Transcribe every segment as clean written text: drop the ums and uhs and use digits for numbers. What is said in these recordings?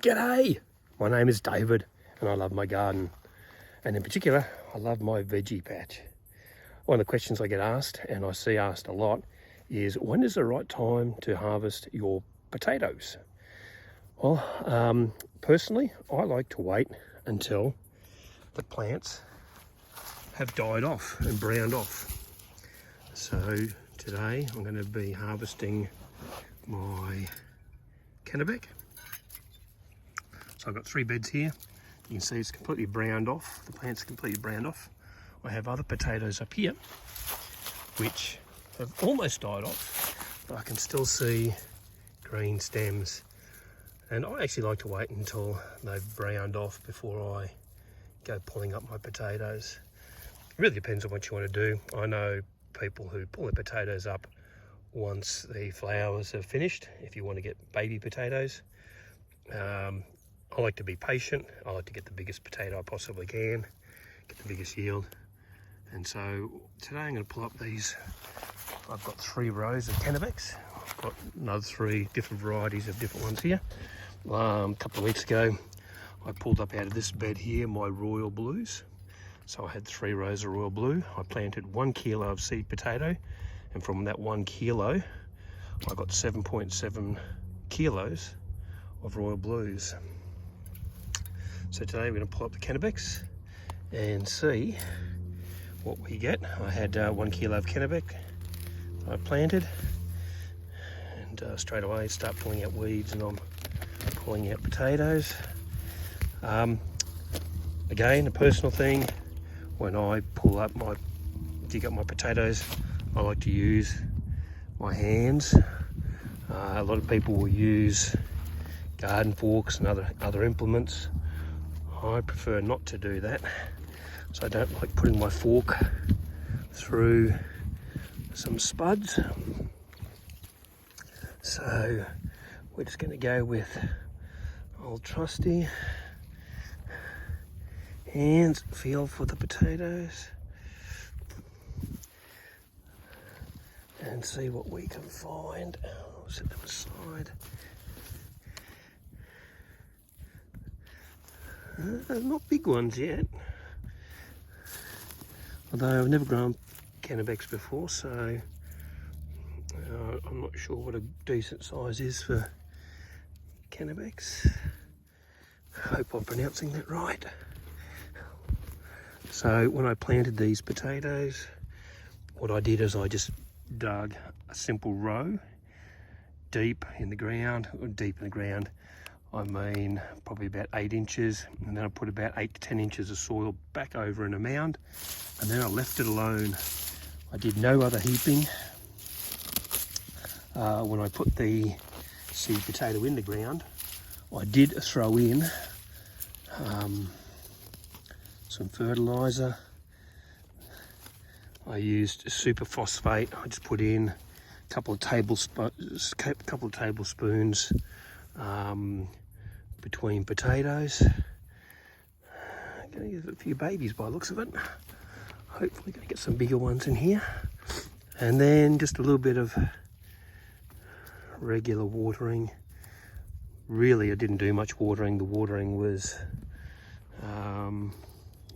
G'day! My name is David and I love my garden, and in particular I love my veggie patch. One of the questions I get asked, and I see asked a lot, is when is the right time to harvest your potatoes? Well, personally I like to wait until the plants have died off and browned off. So today I'm going to be harvesting my Kennebec. So I've got 3 beds here. You can see it's completely browned off. The plant's completely browned off. I have other potatoes up here which have almost died off, but I can still see green stems. And I actually like to wait until they've browned off before I go pulling up my potatoes. It really depends on what you want to do. I know people who pull their potatoes up once the flowers are finished, if you want to get baby potatoes. I like to be patient. I like to get the biggest potato I possibly can, get the biggest yield. And so today I'm going to pull up these. I've got 3 rows of Kennebecs. I've got another 3 different varieties of different ones here. A couple of weeks ago I pulled up out of this bed here my Royal Blues. So I had 3 rows of Royal Blue. I planted 1 kilo of seed potato, and from that 1 kilo I got 7.7 kilos of Royal Blues. So today we're going to pull up the Kennebecs and see what we get. I had 1 kilo of Kennebec I planted, and straight away start pulling out weeds, and I'm pulling out potatoes. Again, a personal thing, when I dig up my potatoes, I like to use my hands. A lot of people will use garden forks and other implements. I prefer not to do that, so I don't like putting my fork through some spuds. So we're just going to go with old trusty hands, feel for the potatoes and see what we can find. I'll set them aside. Not big ones yet, although I've never grown Kennebecs before, so I'm not sure what a decent size is for Kennebecs. Hope I'm pronouncing that right. So when I planted these potatoes, what I did is I just dug a simple row deep in the ground. I mean probably about 8 inches, and then I put about 8 to 10 inches of soil back over in a mound, and then I left it alone. I did no other heaping. When I put the seed potato in the ground, I did throw in some fertilizer. I used super phosphate. I just put in a couple of tablespoons between potatoes. I'm going to give it a few babies by the looks of it. Hopefully going to get some bigger ones in here. And then just a little bit of regular watering. Really, I didn't do much watering. The watering was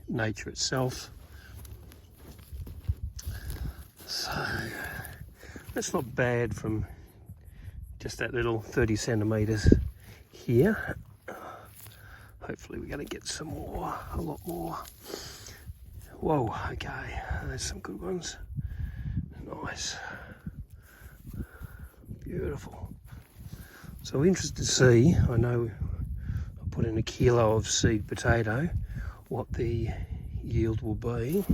nature itself. So that's not bad from just that little 30 centimeters here. Hopefully we're going to get some more, a lot more. Whoa, okay, there's some good ones. Nice, beautiful. So I'm interested to see, I know I put in 1 kilo of seed potato, what the yield will be.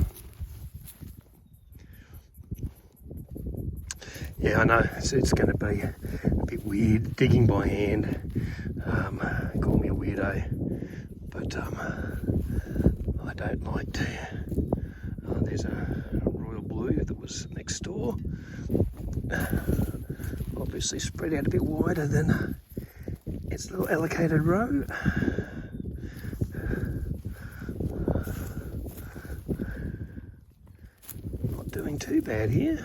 Yeah, I know, it's going to be a bit weird digging by hand. Call me a weirdo, but I don't like to. There's a Royal Blue that was next door. Obviously spread out a bit wider than its little allocated row. Not doing too bad here.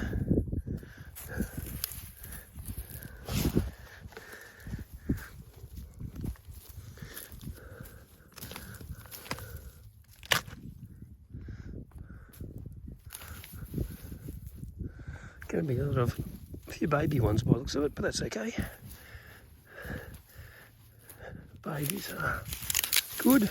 going to be a few baby ones by the looks of it, but that's okay. Babies are good.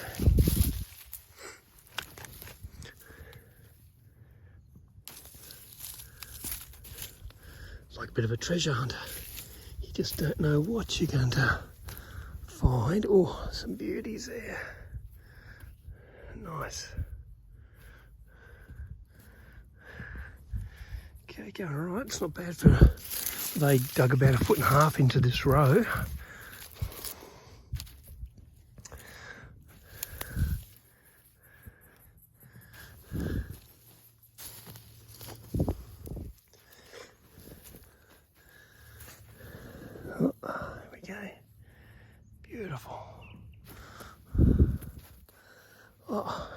It's like a bit of a treasure hunt. You just don't know what you're going to find. Oh, some beauties there. Nice. Okay, going all right. It's not bad for... They dug about 1.5 foot into this row. Oh, there we go. Beautiful. Oh,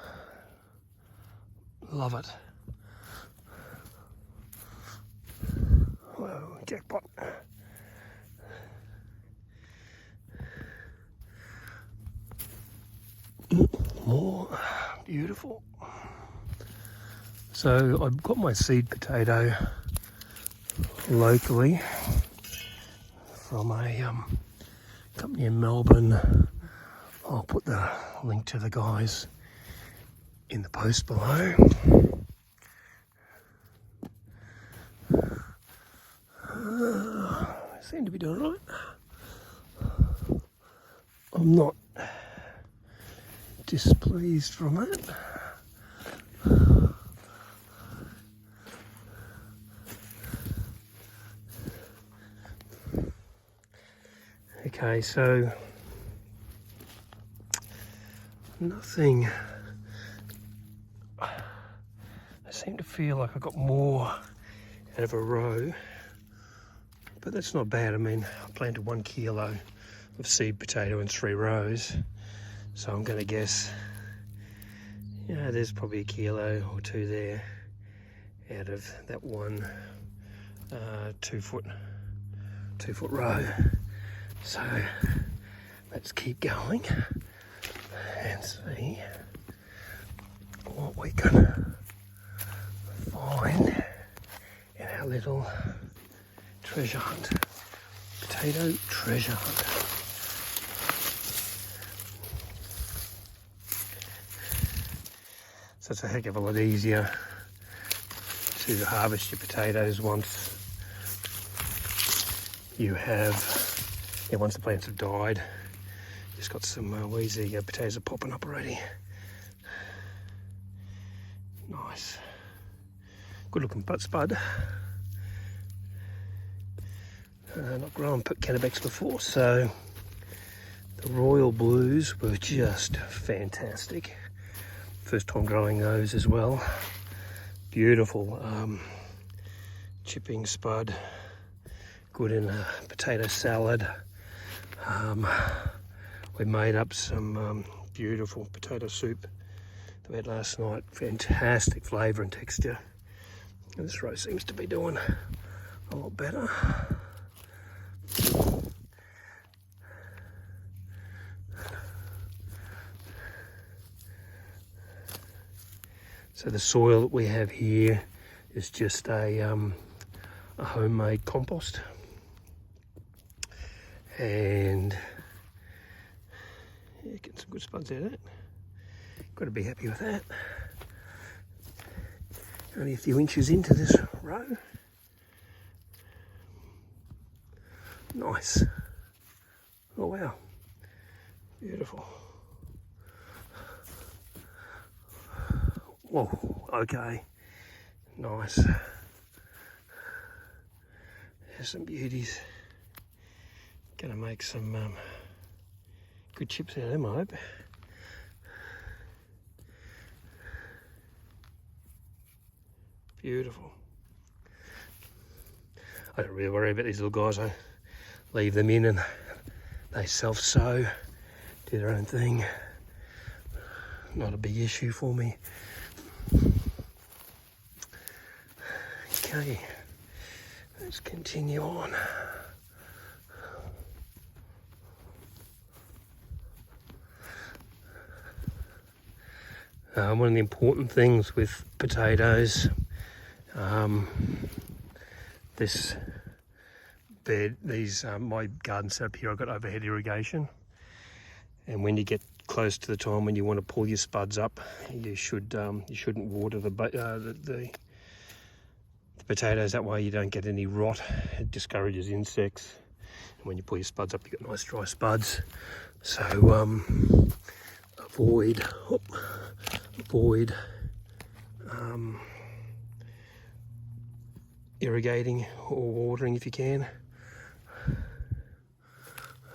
love it. Whoa, jackpot. More beautiful. So I've got my seed potato locally from a company in Melbourne. I'll put the link to the guys in the post below. Seem to be doing right. I'm not displeased from it. Okay, so nothing. I seem to feel like I got more out of a row, but that's not bad. I mean, I planted 1 kilo of seed potato in 3 rows, so I'm going to guess, yeah, there's probably 1 kilo or 2 there out of that one 2 foot row. So let's keep going and see what we can find in our little treasure hunt. Potato treasure hunt. So it's a heck of a lot easier to harvest your potatoes once you have, once the plants have died. Just got some weeds. There you go, potatoes are popping up already. Nice. Good looking spud. Not grown Kennebecs before, so the Royal Blues were just fantastic. First time growing those as well. Beautiful chipping spud. Good in a potato salad. We made up some beautiful potato soup that we had last night. Fantastic flavour and texture. And this row seems to be doing a lot better. So the soil that we have here is just a homemade compost. And yeah, getting some good spuds out of it. Got to be happy with that. Only a few inches into this row. Nice. Oh wow. Beautiful. Whoa, okay. Nice. There's some beauties. Gonna make some good chips out of them, I hope. Beautiful. I don't really worry about these little guys. I leave them in and they self-sow, do their own thing. Not a big issue for me. Okay, let's continue on. One of the important things with potatoes, this bed, my garden setup here, I've got overhead irrigation, and when you get close to the time when you want to pull your spuds up, you shouldn't water the potatoes. That way you don't get any rot. It discourages insects. And when you pull your spuds up, you've got nice dry spuds. So avoid irrigating or watering if you can.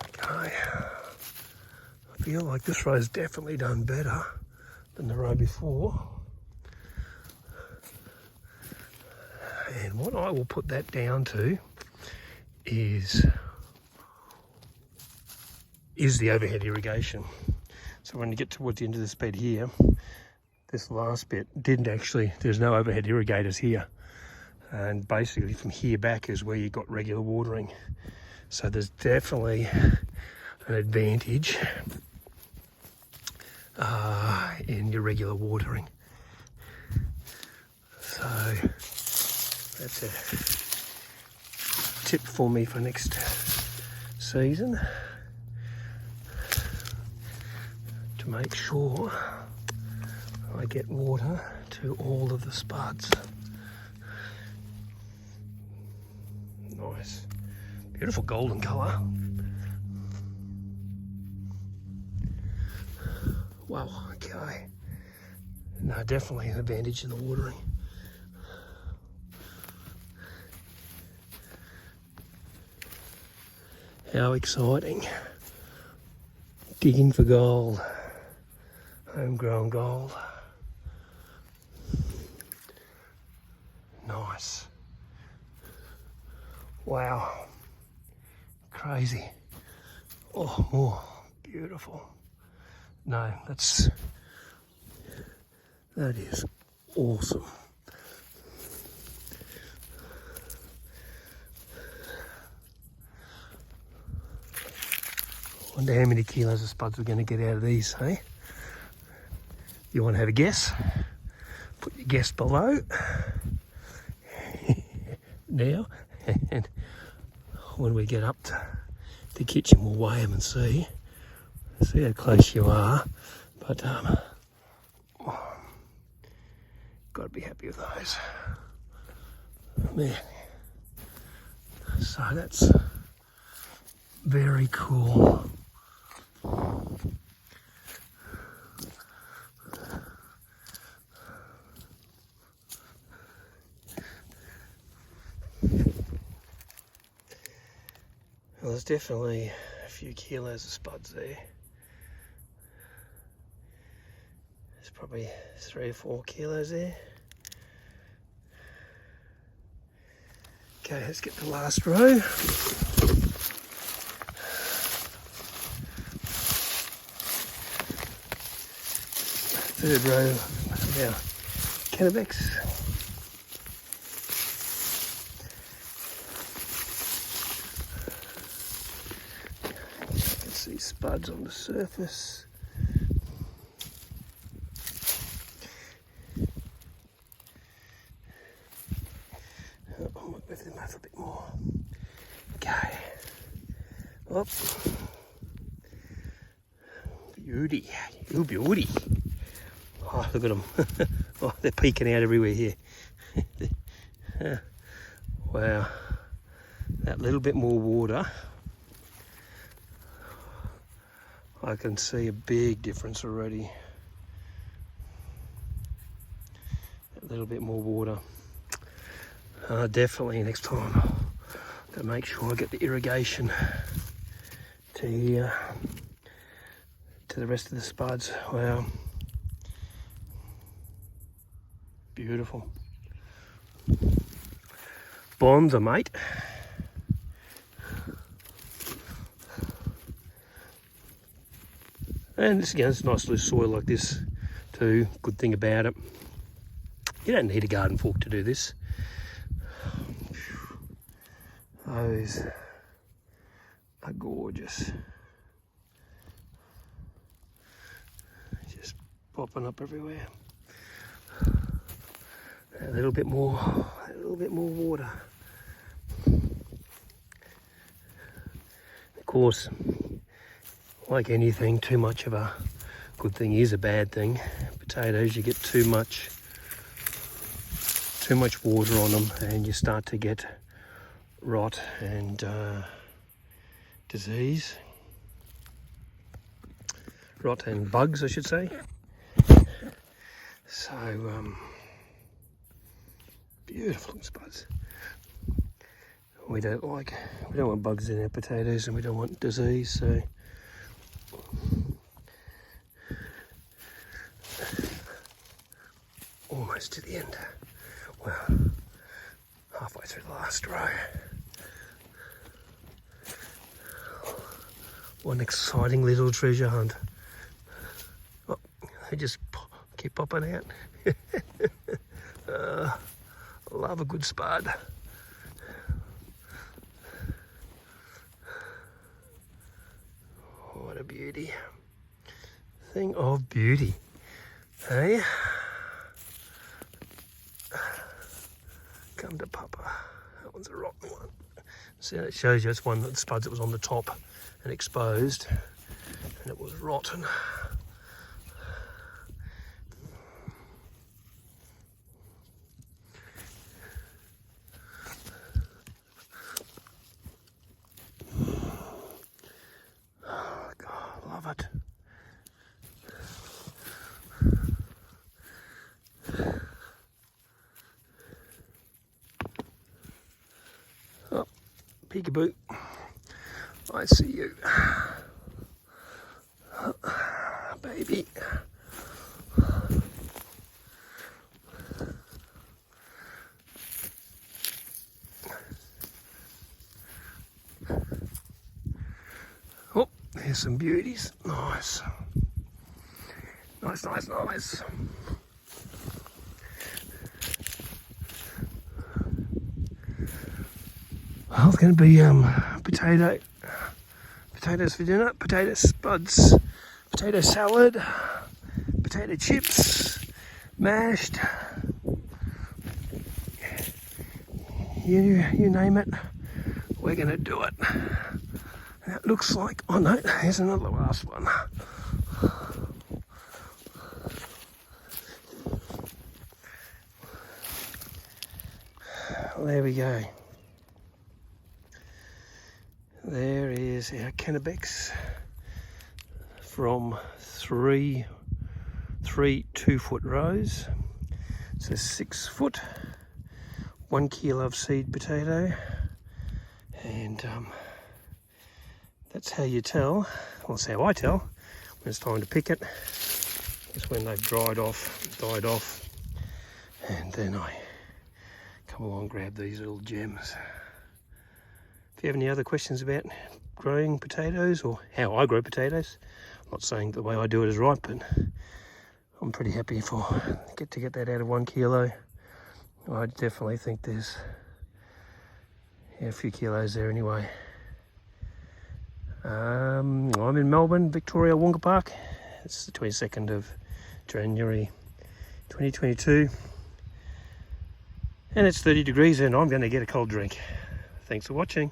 Okay. I feel like this row's definitely done better than the row before. And what I will put that down to is the overhead irrigation. So when you get towards the end of this bed here, this last bit there's no overhead irrigators here. And basically from here back is where you got regular watering. So there's definitely an advantage in your regular watering. So that's a tip for me for next season, to make sure I get water to all of the spuds. Nice, beautiful golden colour. Wow, okay. No, definitely an advantage in the watering. How exciting. Digging for gold. Homegrown gold. Nice. Wow. Crazy. Oh, more. Beautiful. No, that is awesome. Wonder how many kilos of spuds we're going to get out of these, hey? You want to have a guess? Put your guess below. Now, and when we get up to the kitchen, we'll weigh them and see how close you are. But got to be happy with those. Man, so that's very cool. Well, there's definitely a few kilos of spuds there. There's probably 3 or 4 kilos there. Okay, let's get the last row. Third row of our Kennebecs. See spuds on the surface. I might move them over a bit more. Okay. Up. Beauty. Oh, beauty. Oh, look at them. Oh, they're peeking out everywhere here. Wow. That little bit more water, I can see a big difference already. A little bit more water. Definitely next time I've got to make sure I get the irrigation to here, to the rest of the spuds. Wow. Beautiful. Bonza, mate. And this, again, it's nice loose soil like this too. Good thing about it, you don't need a garden fork to do this. Those are gorgeous. Just popping up everywhere. A little bit more water. course, like anything, too much of a good thing is a bad thing. Potatoes, you get too much water on them and you start to get rot and disease. Rot and bugs, I should say. So, beautiful spuds. We don't want bugs in our potatoes and we don't want disease, so almost to the end. Well, halfway through the last row. One exciting little treasure hunt. Oh, they just keep popping out. Love a good spud. What a beauty. Thing of beauty. Hey? Come to Papa. That one's a rotten one. See, it shows you it's one of the spuds that was on the top and exposed, and it was rotten. Oh God, love it. Oh, peekaboo. I see you. Oh, baby. Oh, there's some beauties. Nice. Nice, nice, nice. Well, it's going to be potatoes for dinner, potato spuds, potato salad, potato chips, mashed, you name it, we're going to do it. That looks like, oh no, here's another last one. There we go. There is our Kennebecs from three 2-foot rows. So 6 foot, 1 kilo of seed potato, and that's how you tell, well, that's how I tell when it's time to pick it. It's when they've died off, and then I come along and grab these little gems. If you have any other questions about growing potatoes or how I grow potatoes, I'm not saying the way I do it is right, but I'm pretty happy to get that out of 1 kilo. I definitely think there's a few kilos there anyway. I'm in Melbourne, Victoria, Wonga Park. It's the 22nd of January 2022, and it's 30 degrees and I'm going to get a cold drink. Thanks for watching.